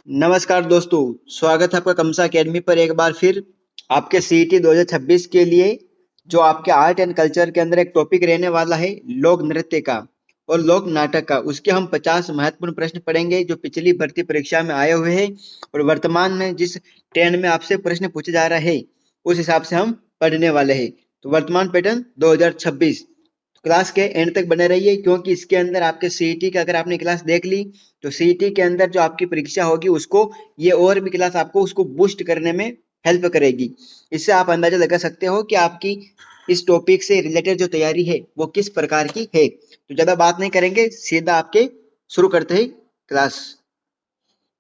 नमस्कार दोस्तों, स्वागत है आपका कमसा अकेडमी पर एक बार फिर। आपके सीईटी 2026 के लिए जो आपके आर्ट एंड कल्चर के अंदर एक टॉपिक रहने वाला है लोक नृत्य का और लोक नाटक का, उसके हम 50 महत्वपूर्ण प्रश्न पढ़ेंगे जो पिछली भर्ती परीक्षा में आए हुए हैं और वर्तमान में जिस ट्रेंड में आपसे प्रश्न पूछे जा रहे हैं उस हिसाब से हम पढ़ने वाले हैं। तो वर्तमान पैटर्न 2026 क्लास के एंड तक बने रहिए, क्योंकि इसके अंदर आपके सीईटी का अगर आपने क्लास देख ली तो सीईटी के अंदर जो आपकी परीक्षा होगी उसको ये और भी क्लास आपको उसको बूस्ट करने में हेल्प करेगी। इससे आप अंदाजा लगा सकते हो कि आपकी इस टॉपिक से रिलेटेड जो तैयारी है वो किस प्रकार की है। तो ज्यादा बात नहीं करेंगे, सीधा आपके शुरू करते हैं क्लास।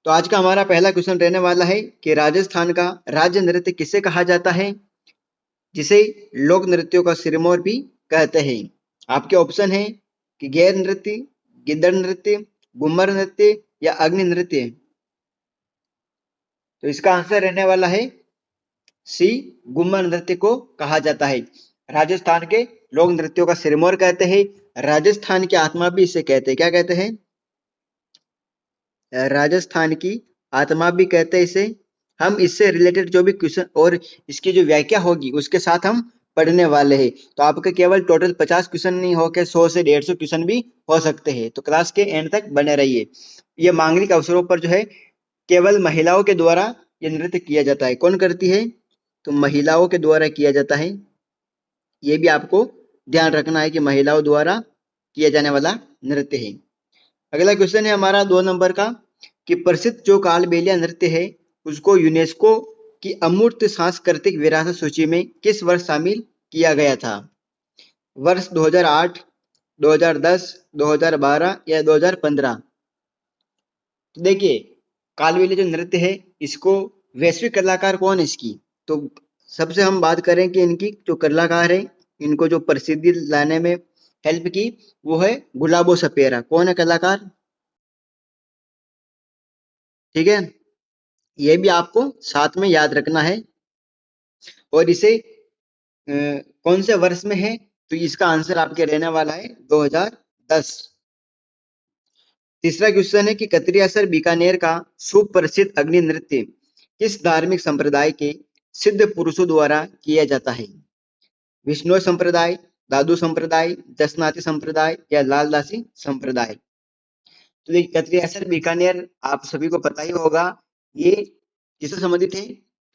तो आज का हमारा पहला क्वेश्चन रहने वाला है कि राजस्थान का राज्य नृत्य किसे कहा जाता है, जिसे लोक नृत्यों का सिरमौर भी कहते हैं। आपके ऑप्शन है कि गैर नृत्य, गिद्दड़ नृत्य, घूमर नृत्य या अग्नि नृत्य। तो इसका आंसर रहने वाला है सी, घूमर नृत्य को कहा जाता है। राजस्थान के लोक नृत्यों का सिरमौर कहते हैं, राजस्थान की आत्मा भी इसे कहते हैं। क्या कहते हैं? राजस्थान की आत्मा भी कहते हैं इसे। हम इससे रिलेटेड जो भी क्वेश्चन और इसकी जो व्याख्या होगी उसके साथ हम पढ़ने वाले हैं। तो आपके केवल टोटल 50 क्वेश्चन नहीं होकर 100 से 150 क्वेश्चन भी हो सकते हैं। तो क्लास के एंड तक बने रहिए। ये मांगलिक अवसरों पर जो है केवल महिलाओं के द्वारा ये नृत्य किया जाता है। कौन करती है? तो महिलाओं के द्वारा किया जाता है। ये भी आपको ध्यान रखना है कि महिलाओं द्वारा किया जाने वाला नृत्य है। अगला क्वेश्चन है हमारा 2 नंबर का कि प्रसिद्ध जो कालबेलिया नृत्य है उसको यूनेस्को की अमूर्त सांस्कृतिक विरासत सूची में किस वर्ष शामिल किया गया था? वर्ष 2008, 2010, 2012 या 2015। तो देखिए, कालबेलिया जो नृत्य है इसको वैश्विक कलाकार कौन है इसकी? तो सबसे हम बात करें कि इनकी जो कलाकार है, इनको जो प्रसिद्धि लाने में हेल्प की वो है गुलाबो सपेरा। कौन है कलाकार? ठीक है, ये भी आपको साथ में याद रखना है। और इसे कौन से वर्ष में है? तो इसका आंसर आपके रहने वाला है 2010। तीसरा क्वेश्चन है कि कतरियासर बीकानेर का सुप्रसिद्ध अग्नि नृत्य किस धार्मिक संप्रदाय के सिद्ध पुरुषों द्वारा किया जाता है? विष्णु संप्रदाय, दादू संप्रदाय, दशनाथी संप्रदाय या लालदासी संप्रदाय। तो देखिए, कतरियासर बीकानेर आप सभी को पता ही होगा, ये किससे संबंधित है?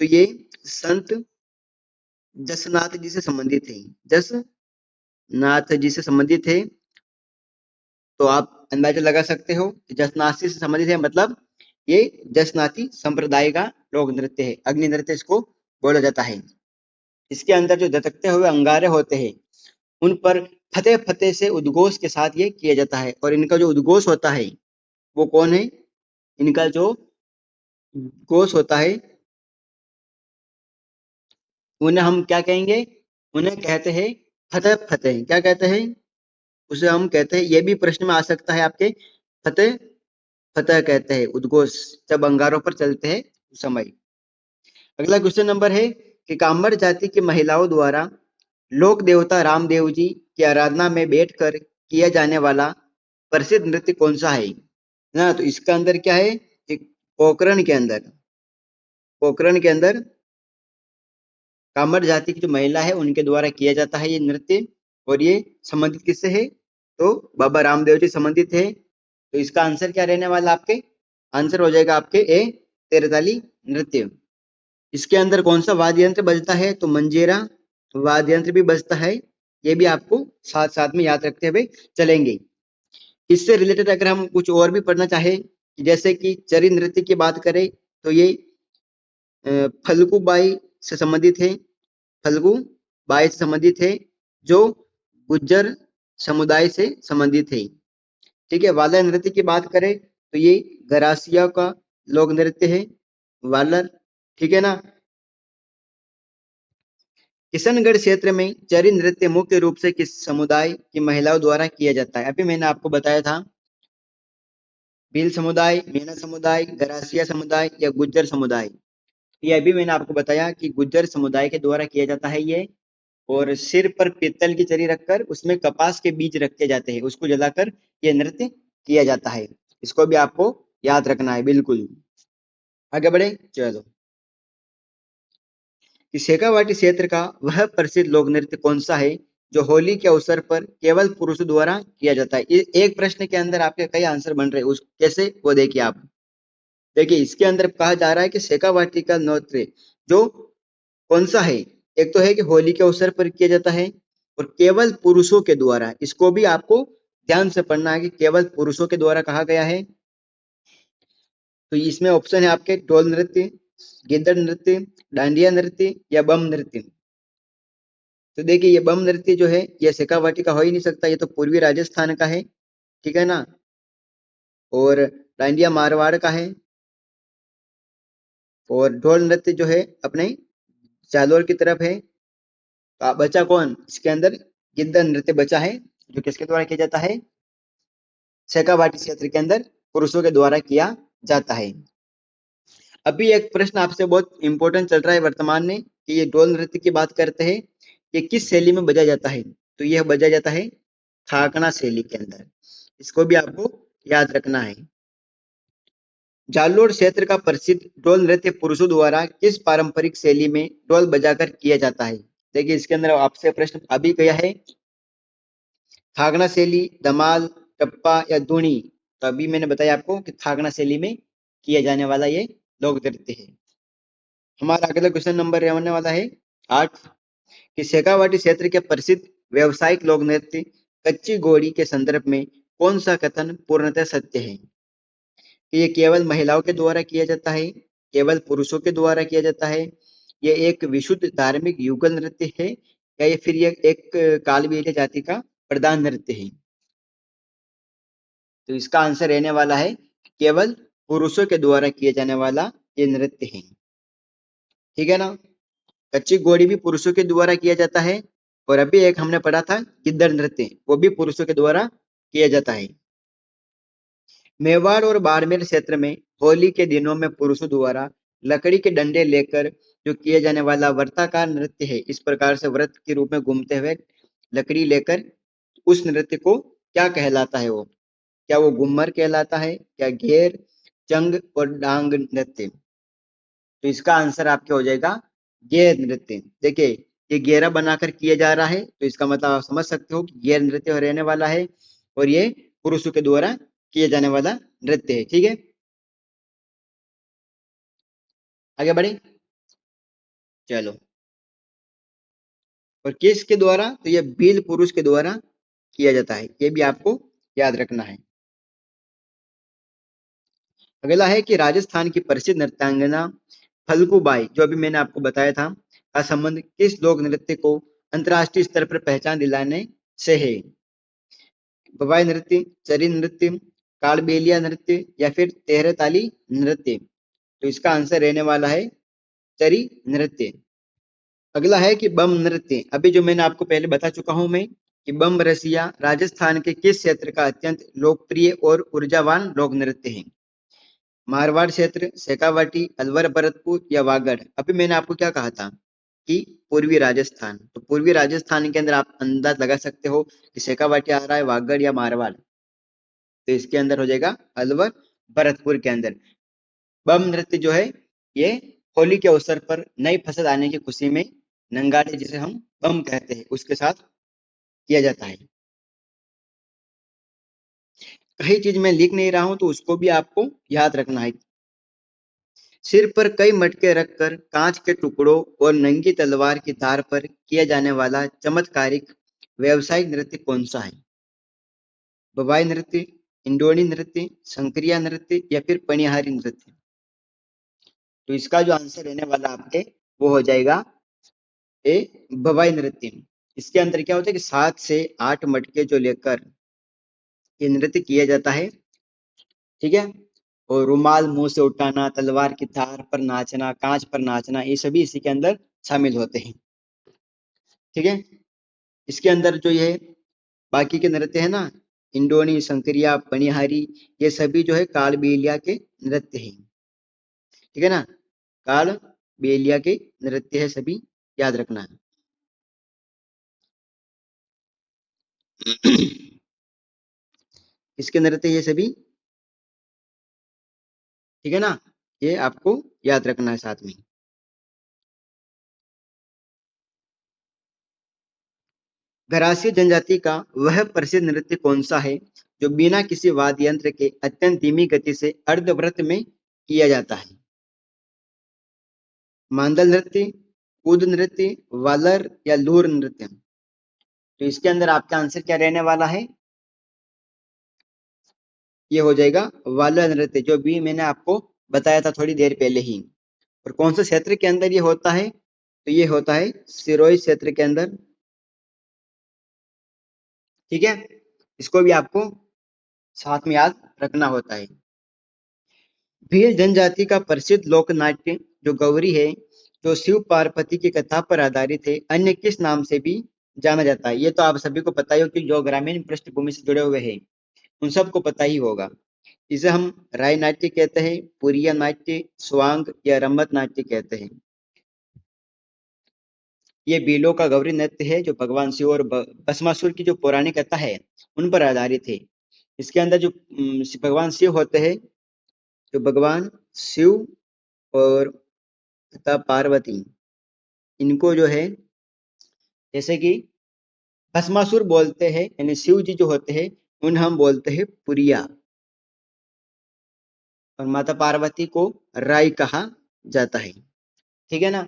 तो ये संत जसनाथ जी से संबंधित है। जसनाथ जी से संबंधित है। तो आप अंदाजा लगा सकते हो कि जसनाथी से संबंधित है, मतलब ये जसनाथी संप्रदाय का लोक नृत्य है। अग्नि नृत्य इसको बोला जाता है। इसके अंदर जो झटकते हुए अंगारे होते हैं उन पर फतेह फतेह से उद्घोष के साथ ये किया जाता है। और इनका जो उद्घोष होता है वो कौन है? इनका जो उद्घोष होता है उन्हें हम क्या कहेंगे? उन्हें कहते हैं फतेह फतेह। क्या कहते हैं? उसे हम कहते हैं, ये भी प्रश्न में आ सकता है आपके, फतेह फतेह कहते हैं उद्घोष जब अंगारों पर चलते हैं उस समय। अगला क्वेश्चन नंबर है कि कामर जाति की महिलाओं द्वारा लोक देवता रामदेव जी की आराधना में बैठकर किया जाने वाला प्रसिद्ध नृत्य कौन सा है ना? तो इसका अंदर क्या है? एक पोकरण के अंदर, पोकरण के अंदर कामर जाति की जो महिला है उनके द्वारा किया जाता है ये नृत्य। और ये संबंधित किससे है? तो बाबा रामदेव जी संबंधित है। तो इसका आंसर क्या रहने वाला आपके? आंसर हो जाएगा आपके ए, तेरताली नृत्य। इसके अंदर कौन सा वाद्य यंत्र बजता है? तो मंजीरा वाद्य यंत्र भी बजता है। ये भी आपको साथ साथ में याद रखते हुए चलेंगे। इससे रिलेटेड अगर हम कुछ और भी पढ़ना चाहे, जैसे कि चरी नृत्य की बात करें तो ये फल्गु बाई से संबंधित है। फल्गु बाई से संबंधित है जो गुज्जर समुदाय से संबंधित है। ठीक है, वालर नृत्य की बात करें तो ये गरासिया का लोक नृत्य है, वालर। ठीक है ना? किशनगढ़ क्षेत्र में चरी नृत्य मुख्य रूप से किस समुदाय की महिलाओं द्वारा किया जाता है? अभी मैंने आपको बताया था, भील समुदाय, मीणा समुदाय, गरासिया समुदाय या गुज्जर समुदाय। ये अभी मैंने आपको बताया कि गुज्जर समुदाय के द्वारा किया जाता है ये। और सिर पर पीतल की चरी रखकर उसमें कपास के बीज रखे जाते हैं, उसको जलाकर ये नृत्य किया जाता है। इसको भी आपको याद रखना है बिल्कुल। आगे बढ़े, चलो। कि शेखावाटी क्षेत्र का वह प्रसिद्ध लोक नृत्य कौन सा है जो होली के अवसर पर केवल पुरुषों द्वारा किया जाता है? एक प्रश्न के अंदर आपके कई आंसर बन रहे हैं, उस कैसे वो देखिए आप। देखिए इसके अंदर कहा जा रहा है कि शेखावाटी का नृत्य जो कौन सा है। एक तो है कि होली के अवसर पर किया जाता है और केवल पुरुषों के द्वारा। इसको भी आपको ध्यान से पढ़ना है कि केवल पुरुषों के द्वारा कहा गया है। तो इसमें ऑप्शन है आपके ढोल नृत्य, गिद्दड़ नृत्य, डांडिया नृत्य या बम नृत्य। तो देखिए ये बम नृत्य जो है ये शेखावाटी का हो ही नहीं सकता, ये तो पूर्वी राजस्थान का है, ठीक है ना। और डांडिया मारवाड़ का है और ढोल नृत्य जो है अपने जालोर की तरफ है। तो बचा कौन इसके अंदर? गिद्दड़ नृत्य बचा है जो किसके द्वारा किया जाता है? शेखावाटी क्षेत्र के अंदर पुरुषों के द्वारा किया जाता है। अभी एक प्रश्न आपसे बहुत इंपॉर्टेंट चल रहा है वर्तमान में कि ये ढोल नृत्य की बात करते हैं, ये किस शैली में बजाया जाता है? तो यह बजाया जाता है थाकना शैली के अंदर। इसको भी आपको याद रखना है। जालोर क्षेत्र का प्रसिद्ध ढोल नृत्य पुरुषों द्वारा किस पारंपरिक शैली में ढोल बजाकर किया जाता है? देखिए इसके अंदर आपसे प्रश्न अभी गया है, थागना शैली, धमाल, टप्पा या धूनी। तो अभी मैंने बताया आपको कि थागना शैली में किया जाने वाला ये लोक नृत्य है। हमारा अगला क्वेश्चन नंबर रहने वाला है 8 कि शेखावाटी क्षेत्र के प्रसिद्ध व्यवसायिक लोक नृत्य कच्ची घोड़ी के संदर्भ में कौन सा कथन पूर्णतः सत्य है? कि ये केवल महिलाओं के द्वारा किया जाता है, केवल पुरुषों के द्वारा किया जाता है, ये एक विशुद्ध धार्मिक युगल नृत्य है, या ये फिर ये एक कालबेलिया जाति का प्रधान नृत्य है? तो इसका आंसर रहने वाला है केवल पुरुषों के द्वारा किए जाने वाला ये नृत्य है, ठीक है ना। कच्ची घोड़ी भी पुरुषों के द्वारा किया जाता है और अभी एक हमने पढ़ा था गिद्दड़ नृत्य, वो भी पुरुषों के द्वारा किया जाता है। मेवाड़ और बाड़मेर क्षेत्र में होली के दिनों में पुरुषों द्वारा लकड़ी के डंडे लेकर जो किए जाने वाला वर्ताकार नृत्य है, इस प्रकार से व्रत के रूप में घूमते हुए लकड़ी लेकर, उस नृत्य को क्या कहलाता है? वो क्या वो घूमर कहलाता है, क्या घेर, चंग और डांग नृत्य? तो इसका आंसर आपके हो जाएगा घेर नृत्य। देखिए ये घेरा बनाकर किया जा रहा है, तो इसका मतलब आप समझ सकते हो कि घेर नृत्य रहने वाला है और ये पुरुषों के द्वारा किए जाने वाला नृत्य है, ठीक है। आगे बढ़े, चलो। और किसके द्वारा? तो ये भील पुरुष के द्वारा किया जाता है, ये भी आपको याद रखना है। अगला है कि राजस्थान की प्रसिद्ध नृत्यांगना फल्गुबाई, जो अभी मैंने आपको बताया था, का संबंध किस लोक नृत्य को अंतरराष्ट्रीय स्तर पर पहचान दिलाने से है? बवाई नृत्य, चरी नृत्य, कालबेलिया नृत्य या फिर तेहरे ताली नृत्य? तो इसका आंसर रहने वाला है चरी नृत्य। अगला है कि बम नृत्य। अभी जो मैंने आपको पहले बता चुका हूं मैं कि बम रसिया राजस्थान के किस क्षेत्र का अत्यंत लोकप्रिय और ऊर्जावान लोक नृत्य है? मारवाड़ क्षेत्र, शेखावाटी, अलवर भरतपुर या वागड़? अभी मैंने आपको क्या कहा था कि पूर्वी राजस्थान, तो पूर्वी राजस्थान के अंदर आप अंदाज लगा सकते हो कि शेखावाटी आ रहा है, वागड़ या मारवाड़। तो इसके अंदर हो जाएगा अलवर भरतपुर के अंदर। बम नृत्य जो है ये होली के अवसर पर नई फसल आने की खुशी में नंगाड़े, जिसे हम बम कहते हैं, उसके साथ किया जाता है। कई चीज मैं लिख नहीं रहा हूं तो उसको भी आपको याद रखना है। सिर पर कई मटके रखकर कांच के टुकड़ों और नंगी तलवार की धार पर किया जाने वाला चमत्कारिक व्यावसायिक नृत्य कौन सा है? बवाई नृत्य, इंडोनी नृत्य, शंकरिया नृत्य या फिर पनिहारी नृत्य? तो इसका जो आंसर रहने वाला आपके वो हो जाएगा ए बवाई नृत्य। इसके अंदर क्या होता है कि 7 से 8 मटके जो लेकर ये नृत्य किया जाता है, ठीक है। और रुमाल मुंह से उठाना, तलवार की धार पर नाचना, कांच पर नाचना, ये सभी इसी के अंदर शामिल होते हैं, ठीक है। इसके अंदर जो ये बाकी के नृत्य है ना, इंडोनी, शंकरिया, पनिहारी, ये सभी जो है काल बेलिया के नृत्य हैं, ठीक है ना। काल बेलिया के नृत्य है सभी, याद रखना है। इसके नृत्य ये सभी, ठीक है ना। ये आपको याद रखना है साथ में। घरासी जनजाति का वह प्रसिद्ध नृत्य कौन सा है जो बिना किसी वाद्य यंत्र के अत्यंत धीमी गति से अर्धव्रत में किया जाता है? मांदल नृत्य, कूद नृत्य, वालर या लूर नृत्य? तो इसके अंदर आपका आंसर क्या रहने वाला है? ये हो जाएगा वालर नृत्य, जो भी मैंने आपको बताया था थोड़ी देर पहले ही। और कौन से क्षेत्र के अंदर ये होता है? तो ये होता है सिरोही क्षेत्र के अंदर। ठीक है, इसको भी आपको साथ में याद रखना होता है। भील जनजाति का प्रसिद्ध लोक नाट्य जो गौरी है, जो शिव पार्वती की कथा पर आधारित है, अन्य किस नाम से भी जाना जाता है? ये तो आप सभी को पता ही हो कि जो ग्रामीण पृष्ठभूमि से जुड़े हुए हैं उन सबको पता ही होगा। इसे हम राय नाट्य कहते हैं, पुरिया नाट्य, स्वांग या रम्मत नाट्य कहते हैं। ये बीलों का गौरी नृत्य है जो भगवान शिव और भस्मासुर की जो पौराणिक कथा है उन पर आधारित है। इसके अंदर जो भगवान शिव होते हैं, जो भगवान शिव और तथा पार्वती, इनको जो है जैसे कि भस्मासुर बोलते हैं, यानी शिव जी जो होते हैं उन हम बोलते हैं पुरिया, और माता पार्वती को राई कहा जाता है। ठीक है ना,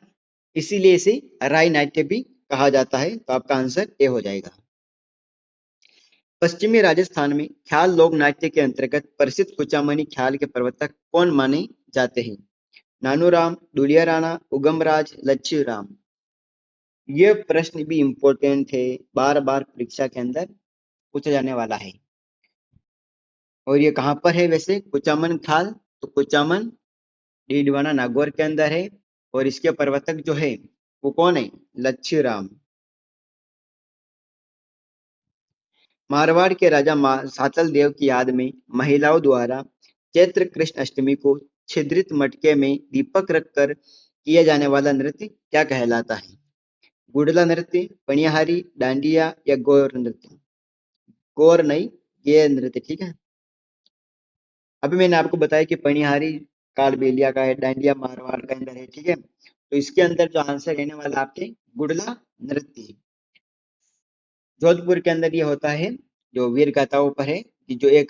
इसीलिए इसे राई नाट्य भी कहा जाता है। तो आपका आंसर ए हो जाएगा। पश्चिमी राजस्थान में ख्याल लोक नाट्य के अंतर्गत प्रसिद्ध कुचामनी ख्याल के प्रवर्तक कौन माने जाते हैं? नानूराम, दुलिया राणा, उगमराज, लच्छी राम? ये प्रश्न भी इम्पोर्टेंट है, बार बार परीक्षा के अंदर पूछा जाने वाला है। और ये कहाँ पर है वैसे कुचामन ख्याल? तो कुचामन डीडवाना नागौर के अंदर है। और इसके प्रवर्तक जो है वो कौन है? लच्छी राम। मारवाड़ के राजा सातल देव की याद में महिलाओं द्वारा चैत्र कृष्ण अष्टमी को छिद्रित मटके में दीपक रखकर किया जाने वाला नृत्य क्या कहलाता है? गुड़ला नृत्य, पणिहारी, डांडिया या गौर नृत्य? गौर नहीं, ये नृत्य। ठीक है, अभी मैंने आपको बताया कि पणिहारी कालबेलिया का है, डांडिया मारवाड़ का अंदर है। ठीक है, तो इसके अंदर जो आंसर रहने वाला आपके गुड़ला नृत्य। जोधपुर के अंदर ये होता है, जो वीर गाथाओं पर है कि जो एक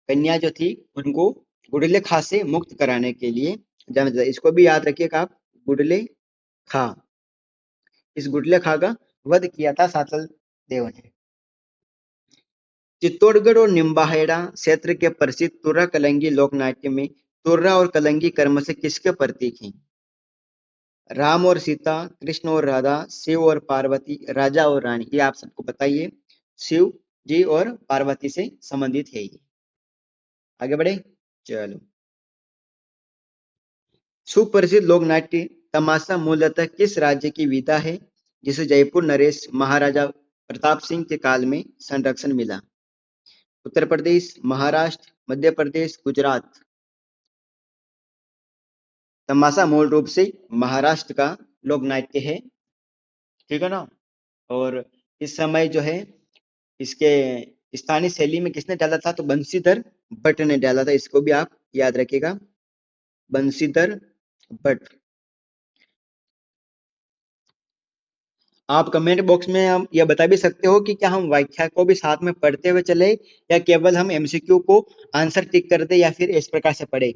कन्या जो थी उनको गुड़ले खा से मुक्त कराने के लिए जाना जाता है। इसको भी याद रखिएगा आप, गुड़ले खा। इस गुड़ले खा का वध किया था सातल देव ने। चित्तौड़गढ़ और निम्बाहेड़ा क्षेत्र के प्रसिद्ध तुर्रा कलंगी लोक नाट्य में तुर्रा और कलंगी कर्म से किसके प्रतीक हैं? राम और सीता, कृष्ण और राधा, शिव और पार्वती, राजा और रानी? ये आप सबको बताइए, शिव जी और पार्वती से संबंधित है ये। आगे बढ़े, चलो। सुप्रसिद्ध लोक नाट्य तमाशा मूलतः किस राज्य की विधा है जिसे जयपुर नरेश महाराजा प्रताप सिंह के काल में संरक्षण मिला? उत्तर प्रदेश, महाराष्ट्र, मध्य प्रदेश, गुजरात? तमाशा मूल रूप से महाराष्ट्र का लोक नाट्य है। ठीक है ना, और इस समय जो है इसके स्थानीय शैली में किसने डाला था? तो बंशीधर भट्ट ने डाला था। इसको भी आप याद रखिएगा, बंशीधर भट्ट। आप कमेंट बॉक्स में हम यह बता भी सकते हो कि क्या हम व्याख्या को भी साथ में पढ़ते हुए चले या केवल हम एमसीक्यू को आंसर टिक कर दे या फिर इस प्रकार से पढ़े।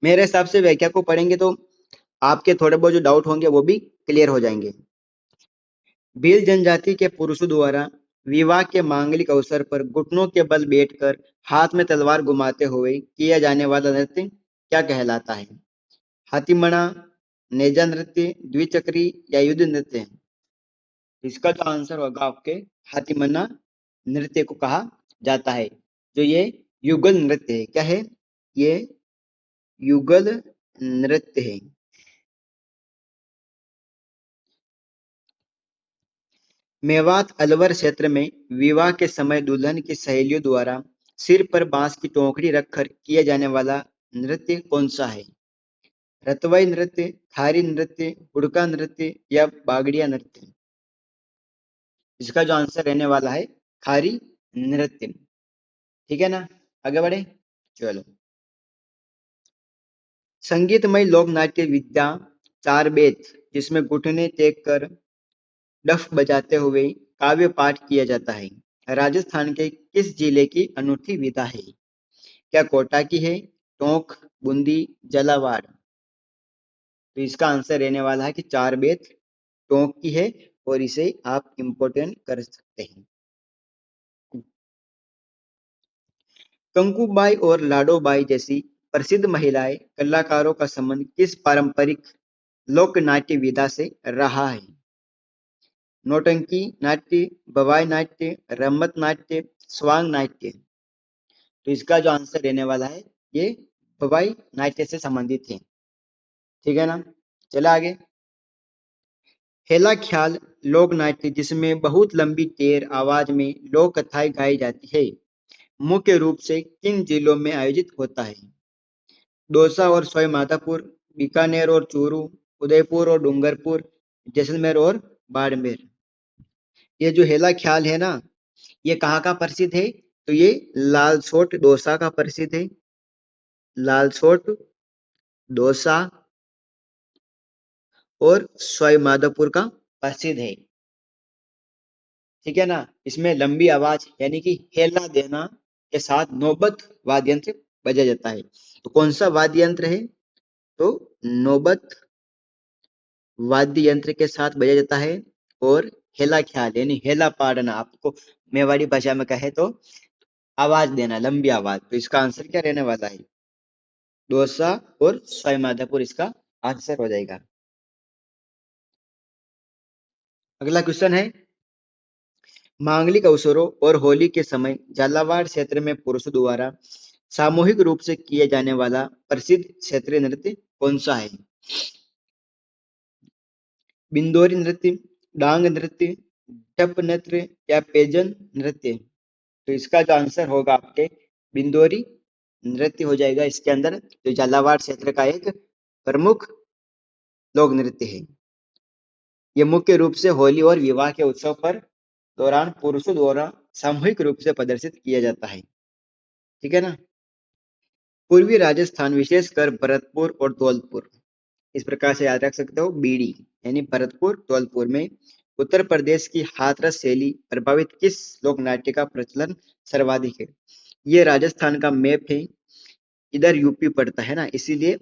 मेरे हिसाब से व्याख्या को पढ़ेंगे तो आपके थोड़े बहुत जो डाउट होंगे वो भी क्लियर हो जाएंगे। भील जनजाति के पुरुषों द्वारा विवाह के मांगलिक अवसर पर घुटनों के बल बैठकर हाथ में तलवार घुमाते हुए किया जाने वाला नृत्य क्या कहलाता है? हाथीमणा, नेजा नृत्य, द्विचक्री या युद्ध नृत्य? इसका जो आंसर होगा आपके हाथीमन्ना नृत्य को कहा जाता है, जो ये युगल नृत्य है। क्या है ये? युगल नृत्य है। मेवात अलवर क्षेत्र में विवाह के समय दुल्हन की सहेलियों द्वारा सिर पर बांस की टोकरी रखकर किया जाने वाला नृत्य कौन सा है? रतवाई नृत्य, थारी नृत्य, हुड़का नृत्य या बागड़िया नृत्य? इसका जो आंसर रहने वाला है खारी नृत्य। ठीक है ना, आगे बढ़े, चलो। संगीतमय लोक नाट्य विद्या चार बेत, जिसमें घुटने टेक कर डफ बजाते हुए काव्य पाठ किया जाता है, राजस्थान के किस जिले की अनूठी विधा है? क्या कोटा की है, टोंक, बूंदी, झालावाड़? तो इसका आंसर रहने वाला है कि चार बेत टोंक की है और इसे आप इम्पोर्टेंट कर सकते हैं। कंकूबाई और लाडोबाई जैसी प्रसिद्ध महिलाएं कलाकारों का संबंध किस पारंपरिक लोक नाट्य विधा से रहा है? नौटंकी नाट्य, बवाई नाट्य, रम्मत नाट्य, स्वांग नाट्य? तो इसका जो आंसर रहने वाला है ये बवाई नाट्य से संबंधित है। ठीक है ना? चला आगे। हेला ख्याल लोक नाट्य जिसमें बहुत लंबी टेर आवाज में लोक कथाएं गाई जाती है, मुख्य रूप से किन जिलों में आयोजित होता है? दौसा और सवाई माधोपुर, बीकानेर और चूरू, उदयपुर और डूंगरपुर, जैसलमेर और बाड़मेर? ये जो हेला ख्याल है ना, ये कहाँ का प्रसिद्ध है? तो ये लालसोट दौसा का प्रसिद्ध है। लालसोट, दौसा और सवाई माधोपुर का प्रसिद्ध है। ठीक है ना? इसमें लंबी आवाज यानी कि हेला देना के साथ नौबत वाद्य यंत्र बजा जाता है। तो कौन सा वाद्य यंत्र है? तो नौबत वाद्य यंत्र के साथ बजा जाता है। और हेला ख्याल यानी हेला पाड़ना, आपको मेवाड़ी भाषा में कहे तो आवाज देना, लंबी आवाज। तो इसका आंसर क्या रहने वाला है? दौसा और सवाई माधोपुर इसका आंसर हो जाएगा। अगला क्वेश्चन है, मांगलिक अवसरों और होली के समय झालावाड़ क्षेत्र में पुरुषों द्वारा सामूहिक रूप से किए जाने वाला प्रसिद्ध क्षेत्रीय नृत्य कौन सा है? बिंदोरी नृत्य, डांग नृत्य, टप नृत्य या पेजन नृत्य? तो इसका जो आंसर होगा आपके बिंदोरी नृत्य हो जाएगा इसके अंदर, जो झालावाड़ क्षेत्र का एक प्रमुख लोक नृत्य है। ये मुख्य रूप से होली और विवाह के उत्सव पर दौरान पुरुषों द्वारा सामूहिक रूप से प्रदर्शित किया जाता है। ठीक है ना? पूर्वी राजस्थान विशेषकर भरतपुर और धौलपुर, इस प्रकार से याद रख सकते हो, बीड़ी यानी भरतपुर धौलपुर में उत्तर प्रदेश की हाथरस शैली प्रभावित किस लोक नाट्य का प्रचलन सर्वाधिक है? ये राजस्थान का मैप है, इधर यूपी पड़ता है ना, इसीलिए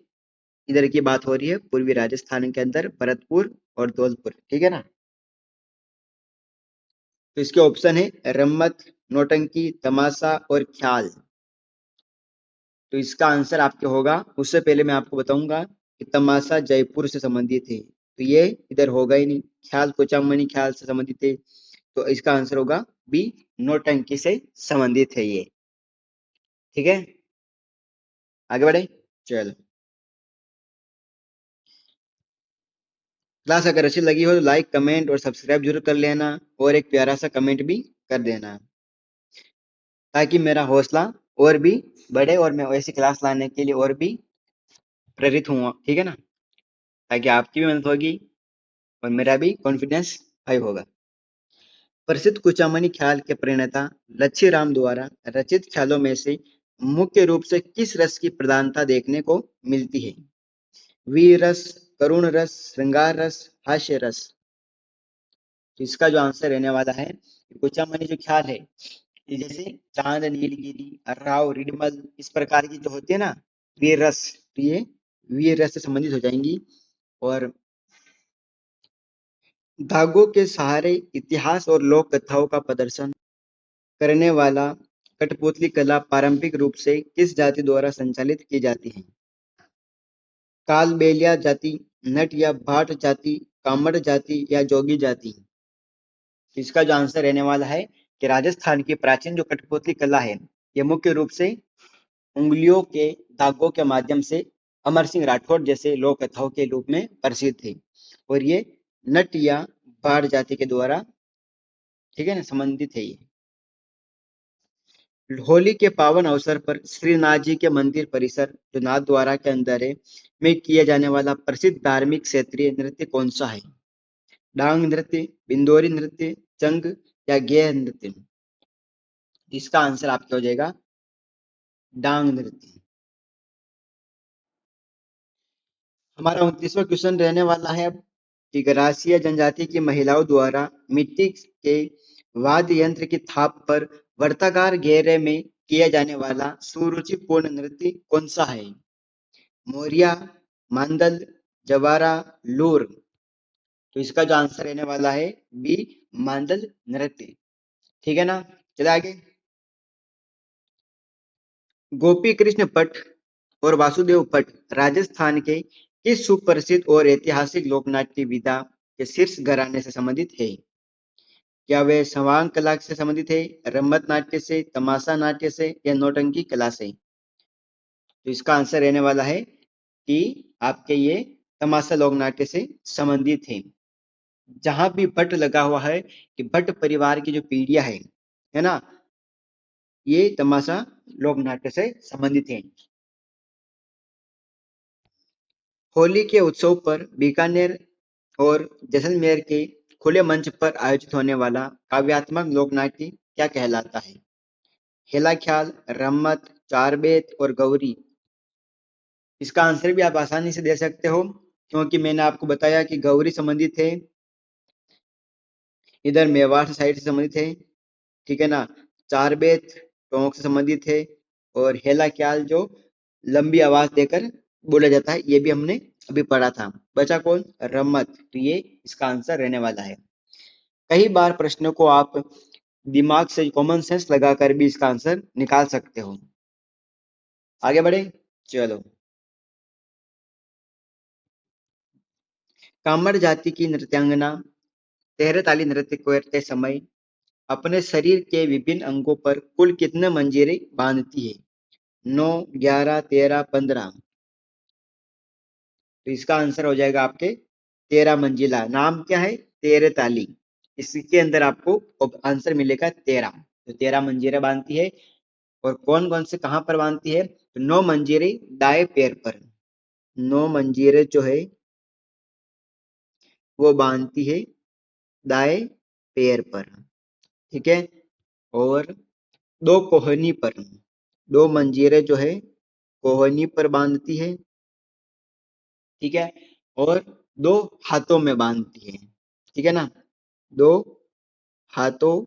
इधर की बात हो रही है, पूर्वी राजस्थान के अंदर भरतपुर और धौलपुर। ठीक है ना? तो इसके ऑप्शन है रम्मत, नौटंकी, तमाशा और ख्याल। तो इसका आंसर आपके होगा, उससे पहले मैं आपको बताऊंगा कि तमाशा जयपुर से संबंधित है, तो ये इधर होगा ही नहीं। ख्याल कोचामनी ख्याल से संबंधित है, तो इसका आंसर होगा बी, नौटंकी से संबंधित है ये। ठीक है, आगे बढ़े। चलो, क्लास अगर अच्छी लगी हो तो लाइक, कमेंट और सब्सक्राइब जरूर कर लेना, और एक प्यारा सा कमेंट भी कर देना, ताकि मेरा हौसला और भी बढ़े और मैं ऐसी क्लास लाने के लिए और भी प्रेरित हूँ। ठीक है ना? ताकि आपकी भी मदद होगी और मेरा भी कॉन्फिडेंस हाई होगा। प्रसिद्ध कुचामनी ख्याल के प्रणेता लच्छीराम द्वारा रचित ख्यालों में से मुख्य रूप से किस रस की प्रधानता देखने को मिलती है? वीर रस, करुण रस, श्रृंगार रस, हास्य रस? तो इसका जो आंसर रहने वाला है, कुचामनी जो ख्याल है, ये जैसे चांद, नीलगिरी, अर्राव, रिडमल, इस प्रकार की जो होती है ना वीर रस, तो ये वीर रस से संबंधित हो जाएंगी। और धागों के सहारे इतिहास और लोक कथाओं का प्रदर्शन करने वाला कठपुतली कला पारंपरिक रूप से किस जाति द्वारा संचालित की जाती है? कालबेलिया जाति, नट या भाट जाति, कामड़ जाति या जोगी जाति? इसका जो आंसर रहने वाला है कि राजस्थान की प्राचीन जो कठपुतली कला है, ये मुख्य रूप से उंगलियों के धागों के माध्यम से अमर सिंह राठौर जैसे लोक कथाओं के रूप में प्रसिद्ध थे, और ये नट या भाट जाति के द्वारा, ठीक है ना, संबंधित है ये। होली के पावन अवसर पर श्रीनाथ जी के मंदिर परिसर जो नाथद्वारा के अंदर है में किया जाने वाला प्रसिद्ध धार्मिक क्षेत्रीय नृत्य कौन सा है? डांग नृत्य, बिंदोरी नृत्य, चंग या गेय नृत्य? इसका आंसर आपका हो जाएगा डांग नृत्य। हमारा 29वां क्वेश्चन रहने वाला है अब कि ग्रासीय जनजाति की महिलाओं द्वारा मिट्टी के वाद्य यंत्र की थाप पर वर्ताकार घेरे में किया जाने वाला सुरुचिपूर्ण नृत्य कौन सा है? मोरिया, मांदल, जवारा, लूर। तो इसका जो आंसर रहने वाला है बी, मांदल नृत्य। ठीक है ना? चले आगे। गोपी कृष्ण पट और वासुदेव पट राजस्थान के किस सुप्रसिद्ध और ऐतिहासिक लोकनाट्य विधा के शीर्ष घराने से संबंधित है? क्या वे सवांग कला से संबंधित है, रम्मत नाट्य से, तमाशा नाट्य से या नौटंकी कला से? तो इसका आंसर रहने वाला है कि आपके ये तमाशा लोक नाट्य से संबंधित है। जहां भी भट्ट लगा हुआ है कि भट्ट परिवार की जो पीढ़ियां है ना, ये तमाशा लोक नाट्य से संबंधित है। होली के उत्सव पर बीकानेर और जैसलमेर के खुले मंच पर आयोजित होने वाला काव्यात्मक लोकनाट्य क्या कहलाता है? हेला ख्याल, रम्मत, चारबेत और गौरी। इसका आंसर भी आप आसानी से दे सकते हो क्योंकि मैंने आपको बताया कि गौरी संबंधित है, इधर मेवाड़ साइड से संबंधित है, ठीक है ना। चारबेत टोंक से संबंधित है और हेला ख्याल जो लंबी आवाज देकर बोला जाता है, ये भी हमने अभी पढ़ा था। बचा कौन? रम्मत। तो ये इसका आंसर रहने वाला है। कई बार प्रश्नों को आप दिमाग से कॉमन सेंस लगाकर भी इसका आंसर निकाल सकते हो। आगे बढ़े, चलो। कामर जाति की नृत्यांगना तेहरे ताली नृत्य करते समय अपने शरीर के विभिन्न अंगों पर कुल कितने मंजीरे बांधती है? 9, 11, 13, 15। तो इसका आंसर हो जाएगा आपके 13 मंजिला। नाम क्या है? तेरे ताली। इसके अंदर आपको आंसर मिलेगा 13। तो 13 मंजीरे बांधती है। और कौन कौन से कहां पर बांधती है? तो 9 मंजीरे दाएं पैर पर। 9 मंजीरे जो है वो बांधती है दाएं पैर पर, ठीक है। और 2 कोहनी पर, 2 मंजीरे जो है कोहनी पर बांधती है, ठीक है। और 2 हाथों में बांधती है, ठीक है ना। 2 हाथों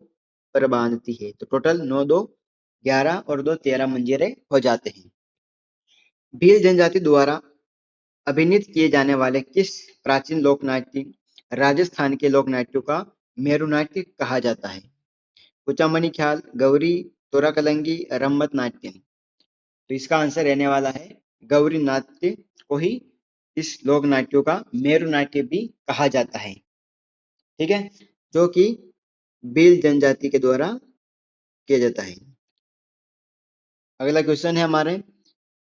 पर बांधती है। तो टोटल 9, 2, 11 और 2, 13 मंजीरे हो जाते हैं। भील जनजाति द्वारा अभिनीत किए जाने वाले किस प्राचीन लोकनाट्य राजस्थान के लोकनाट्यों का मेरु नाट्य कहा जाता है? कुचामनी ख्याल, गौरी, तोरा कलंगी, रम्मत नाट्य। तो इसका आंसर रहने वाला है गौरी नाट्य को ही इस लोक नाट्यों का मेरु नाट्य भी कहा जाता है, ठीक है, जो कि भील जनजाति के द्वारा किया जाता है। अगला क्वेश्चन है हमारे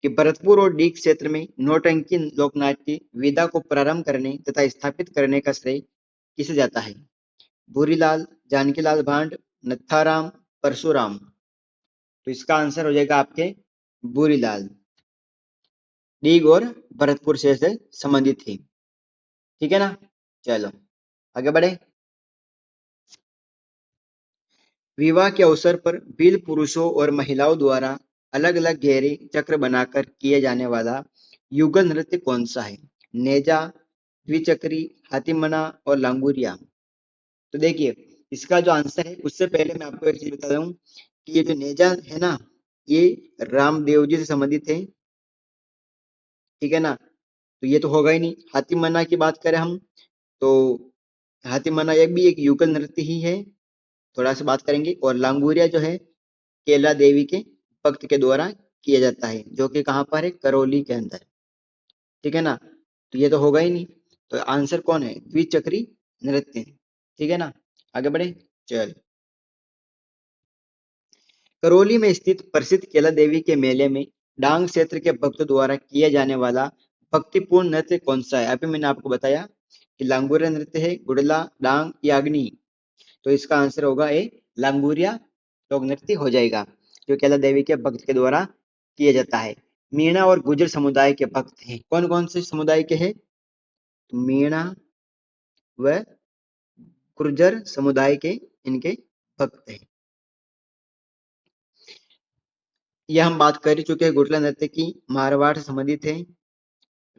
कि भरतपुर और डीग क्षेत्र में नौटंकी लोकनाट्य विधा को प्रारंभ करने तथा स्थापित करने का श्रेय किसे जाता है? भूरीलाल, जानकीलाल भांड, नत्थाराम, परशुराम। तो इसका आंसर हो जाएगा आपके भूरीलाल। डीग और भरतपुर से संबंधित थी, ठीक है ना। चलो आगे बढ़े। विवाह के अवसर पर भील पुरुषों और महिलाओं द्वारा अलग अलग घेरे चक्र बनाकर किए जाने वाला युगल नृत्य कौन सा है? नेजा, द्विचक्री, हाथीमना और लांगुरिया। तो देखिए, इसका जो आंसर है उससे पहले मैं आपको एक चीज बता दूं कि ये जो नेजा है ना, ये रामदेव जी से संबंधित है, ठीक है ना। तो ये तो होगा ही नहीं। हाथीमना की बात करें हम तो हाथीमना एक भी एक युगल नृत्य ही है, थोड़ा सा बात करेंगे। और लांगुरिया जो है केला देवी के भक्त के द्वारा किया जाता है, जो कि कहाँ पर है? करौली के अंदर, ठीक है ना। तो ये तो होगा ही नहीं। तो आंसर कौन है? द्विचक्री नृत्य, ठीक है ना। आगे बढ़े, चल। करौली में स्थित प्रसिद्ध केला देवी के मेले में डांग क्षेत्र के भक्तों द्वारा किया जाने वाला भक्तिपूर्ण नृत्य कौन सा है? अभी मैंने आपको बताया कि लांगुरिया नृत्य है, गुड़ला, डांग या अग्नि। तो इसका आंसर होगा ए, लांगुरिया लोक नृत्य हो जाएगा, जो केला देवी के भक्त के द्वारा किया जाता है। मीणा और गुर्जर समुदाय के भक्त हैं। कौन कौन से समुदाय के हैं? तो मीणा व गुर्जर समुदाय के इनके भक्त हैं। यह हम बात कर चुके हैं गुड़ला नृत्य की, मारवाड़ से संबंधित है।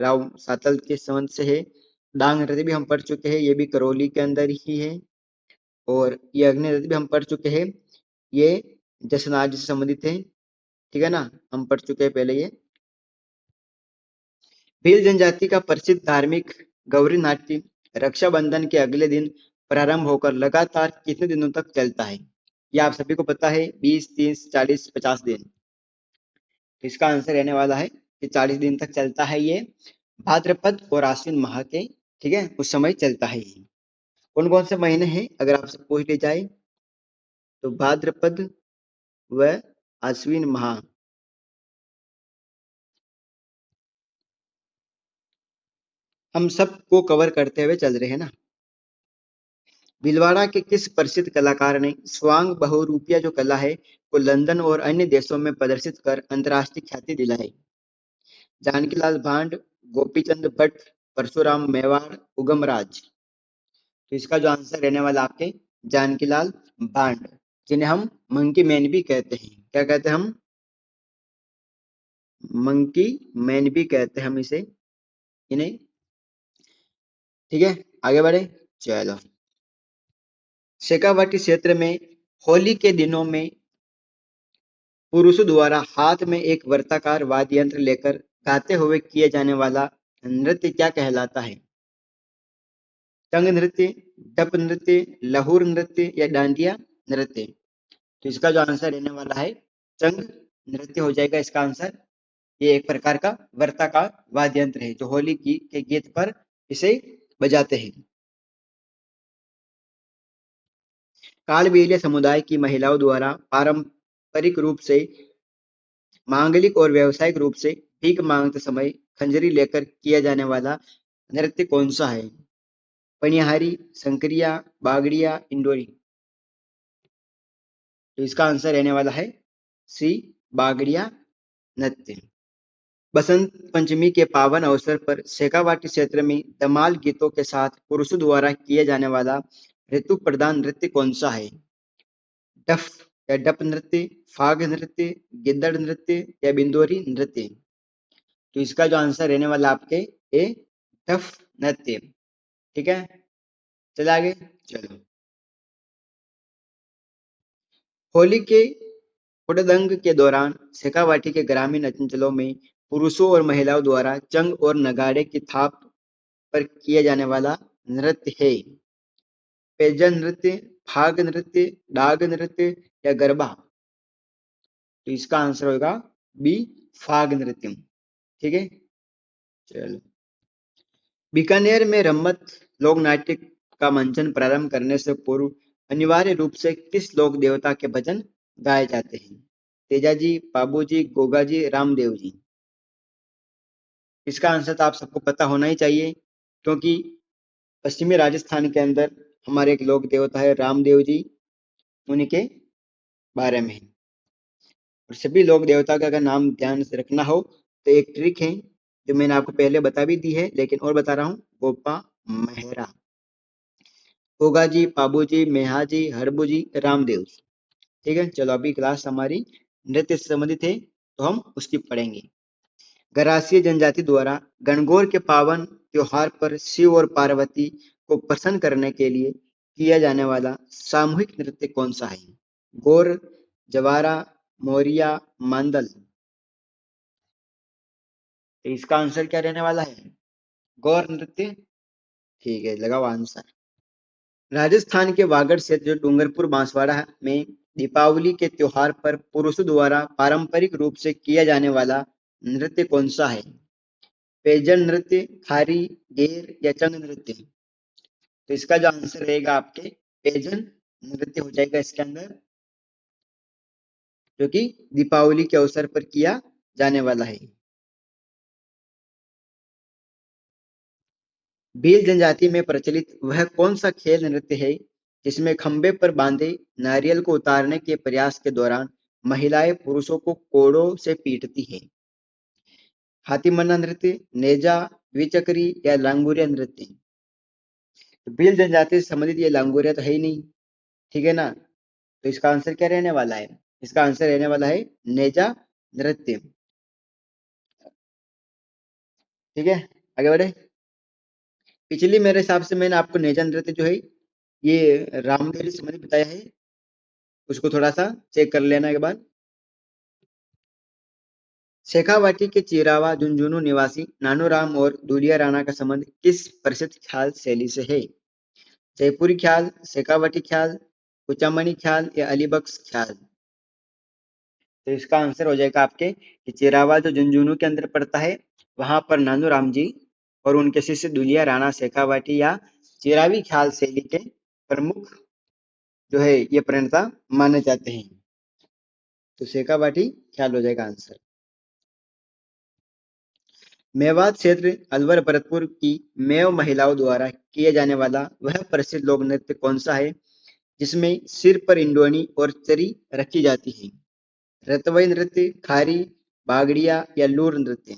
राव सातल के संबंध से है। डांग नृत्य भी हम पढ़ चुके हैं, ये भी करौली के अंदर ही है। और ये अग्नि नृत्य भी हम पढ़ चुके हैं, ये जसनाज से संबंधित है, ठीक है ना, हम पढ़ चुके हैं पहले ये। भील जनजाति का प्रसिद्ध धार्मिक गौरी नाट्य रक्षाबंधन के अगले दिन प्रारंभ होकर लगातार कितने दिनों तक चलता है? ये आप सभी को पता है, 20, 30, 40, 50 दिन। इसका आंसर रहने वाला है कि 40 दिन तक चलता है ये। भाद्रपद और आश्विन माह के, ठीक है, उस समय चलता है ये। कौन कौन से महीने हैं अगर आपसे पूछ ले जाए तो? भाद्रपद व आश्विन माह। हम सबको कवर करते हुए चल रहे हैं ना। भीलवाड़ा के किस प्रसिद्ध कलाकार ने स्वांग बहुरूपिया जो कला है को लंदन और अन्य देशों में प्रदर्शित कर अंतर्राष्ट्रीय ख्याति दिलाई? जानकीलाल भांड, गोपीचंद भट्ट, परशुराम मेवाड़, उगमराज। तो इसका जो आंसर रहने वाला आपके जानकीलाल भांड, जिन्हें हम मंकी मैन भी कहते हैं। क्या कहते हैं हम? मंकी मैन भी कहते हैं हम इसे, इन्हें, ठीक है। आगे बढ़े, चलो। शेखावाटी क्षेत्र में होली के दिनों में पुरुषों द्वारा हाथ में एक वर्ताकार वाद्य यंत्र लेकर गाते हुए किए जाने वाला नृत्य क्या कहलाता है? तंग नृत्य, डप नृत्य, लहुर नृत्य या डांडिया नृत्य? तो इसका जो आंसर रहने वाला है चंग नृत्य हो जाएगा इसका आंसर। ये एक प्रकार का वर्ताकार वाद्य यंत्र है जो होली की के गीत पर इसे बजाते हैं। कालबेलिया समुदाय की महिलाओं द्वारा पारंपरिक रूप से मांगलिक और व्यावसायिक रूप से भीख मांगते समय खंजरी लेकर किया जाने वाला नृत्य कौन सा है? पनिहारी, संकरिया, बागड़िया, इंडोरी? तो इसका आंसर रहने वाला है सी, बागड़िया नृत्य। बसंत पंचमी के पावन अवसर पर शेखावाटी क्षेत्र में धमाल गीतों के साथ पुरुषों द्वारा किए जाने वाला ऋतु प्रधान नृत्य कौन सा है? डफ या डप नृत्य, फाग नृत्य, गिद्दड़ नृत्य या बिंदोरी नृत्य? तो इसका जो आंसर रहने वाला आपके ए, डफ नृत्य, ठीक है। चलिए आगे, चलो। होली के हुड़दंग के दौरान शेखावाटी के ग्रामीण अंचलों में पुरुषों और महिलाओं द्वारा चंग और नगाड़े की थाप पर किया जाने वाला नृत्य है पैजन नृत्य, फाग नृत्य, डाग नृत्य या गरबा? तो इसका आंसर होगा बी, फाग नृत्य, ठीक है। चलो। बीकानेर में रम्मत लोक नाट्य का मंचन प्रारंभ करने से पूर्व अनिवार्य रूप से किस लोक देवता के भजन गाए जाते हैं? तेजाजी, बाबूजी, गोगाजी, रामदेव जी? इसका आंसर तो आप सबको पता होना ही चाहिए, क्योंकि पश्चिमी राजस्थान के अंदर हमारे एक लोक देवता है रामदेव जी, उन्हीं के बारे में। और सभी लोक देवता का अगर नाम ध्यान से रखना हो तो एक ट्रिक है जो मैंने आपको पहले बता भी दी है, लेकिन और बता रहा हूँ, गोपा मेहरा, गोगाजी, पाबूजी, मेहाजी, हड़बूजी, रामदेव जी, ठीक है। चलो, अभी क्लास हमारी नृत्य से संबंधित है तो हम उसकी पढ़ेंगे। गरासिया जनजाति द्वारा गणगौर के पावन त्योहार पर शिव और पार्वती को प्रसन्न करने के लिए किया जाने वाला सामूहिक नृत्य कौन सा है? गौर, जवारा, मोरिया, मांदल? तो इसका आंसर क्या रहने वाला है? गौर नृत्य, ठीक है, लगाओ आंसर। राजस्थान के वागड़ क्षेत्र जो डूंगरपुर बांसवाड़ा में दीपावली के त्योहार पर पुरुषों द्वारा पारंपरिक रूप से किया जाने वाला नृत्य कौन सा है? पैजन नृत्य, खारी, गेर या चंग नृत्य? तो इसका जो आंसर रहेगा आपके पैजन नृत्य हो जाएगा इसके अंदर, जो कि दीपावली के अवसर पर किया जाने वाला है। भील जनजाति में प्रचलित वह कौन सा खेल नृत्य है जिसमें खंबे पर बांधे नारियल को उतारने के प्रयास के दौरान महिलाएं पुरुषों को कोड़ों से पीटती हैं? हाथी मन्ना नृत्य, नेजा, द्विचक्री या लांगुरिया नृत्य? तो भील जनजाति से संबंधित ये लांगुरिया तो है ही नहीं, ठीक है ना। तो इसका आंसर क्या रहने वाला है? इसका आंसर रहने वाला है नेजा नृत्य। ठीक है, आगे बढ़े। पिछली मेरे हिसाब से मैंने आपको नेजा नृत्य जो है ये रामदेव जी संबंधित बताया है, उसको थोड़ा सा चेक कर लेना एक बार। शेखावाटी के चिरावा झुंझुनू निवासी नानूराम और दूलिया राणा का संबंध किस प्रसिद्ध ख्याल शैली से है? जयपुरी ख्याल, शेखावाटी ख्याल, कुचामनी ख्याल या अलीबख्श ख्याल? तो इसका आंसर हो जाएगा आपके कि चिरावा जो झुंझुनू के अंदर पड़ता है, वहां पर नानूराम जी और उनके शिष्य दुलिया राणा शेखावाटी या चिरावी ख्याल शैली के प्रमुख जो है ये प्रणेता माने जाते हैं। तो शेखावाटी ख्याल हो जाएगा आंसर। मेवात क्षेत्र अलवर भरतपुर की मेव महिलाओं द्वारा किए जाने वाला वह प्रसिद्ध लोक नृत्य कौन सा है जिसमें सिर पर इंडोनी और चरी रखी जाती है? रतवई नृत्य, खारी, बागड़िया या लूर नृत्य?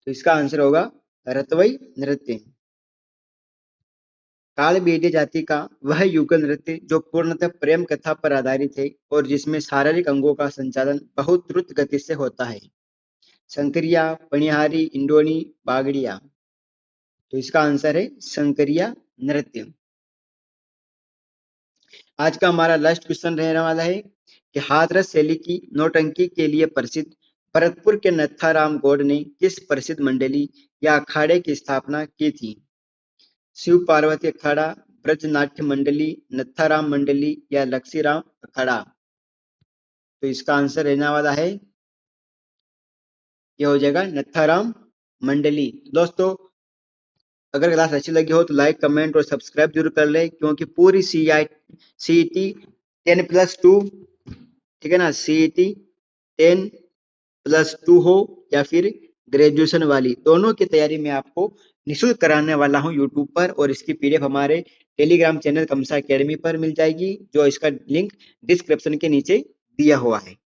तो इसका आंसर होगा रतवई नृत्य। काल बेटे जाति का वह युगल नृत्य जो पूर्णतः प्रेम कथा पर आधारित है और जिसमें शारीरिक अंगों का संचालन बहुत द्रुत गति से होता है। शंकरिया, पनिहारी, इंडोनी, बागड़िया? तो इसका आंसर है शंकरिया नृत्य। आज का हमारा लास्ट क्वेश्चन रहने वाला है कि हाथरस शैली की नौटंकी के लिए प्रसिद्ध भरतपुर के नत्थाराम गौड़ ने किस प्रसिद्ध मंडली या अखाड़े की स्थापना की थी? शिव पार्वती अखाड़ा, ब्रज नाट्य मंडली, नत्थाराम मंडली या लक्ष्मीराम अखाड़ा? तो इसका आंसर रहने वाला है, यह हो जाएगा नत्थाराम मंडली। दोस्तों, अगर क्लास अच्छी लगी हो तो लाइक, कमेंट और सब्सक्राइब जरूर कर ले, क्योंकि पूरी CET 10+2, ठीक है ना, CET 10+2 हो या फिर ग्रेजुएशन वाली, दोनों की तैयारी मैं आपको निःशुल्क कराने वाला हूं यूट्यूब पर, और इसकी PDF हमारे टेलीग्राम चैनल कमसा अकेडमी पर मिल जाएगी, जो इसका लिंक डिस्क्रिप्शन के नीचे दिया हुआ है।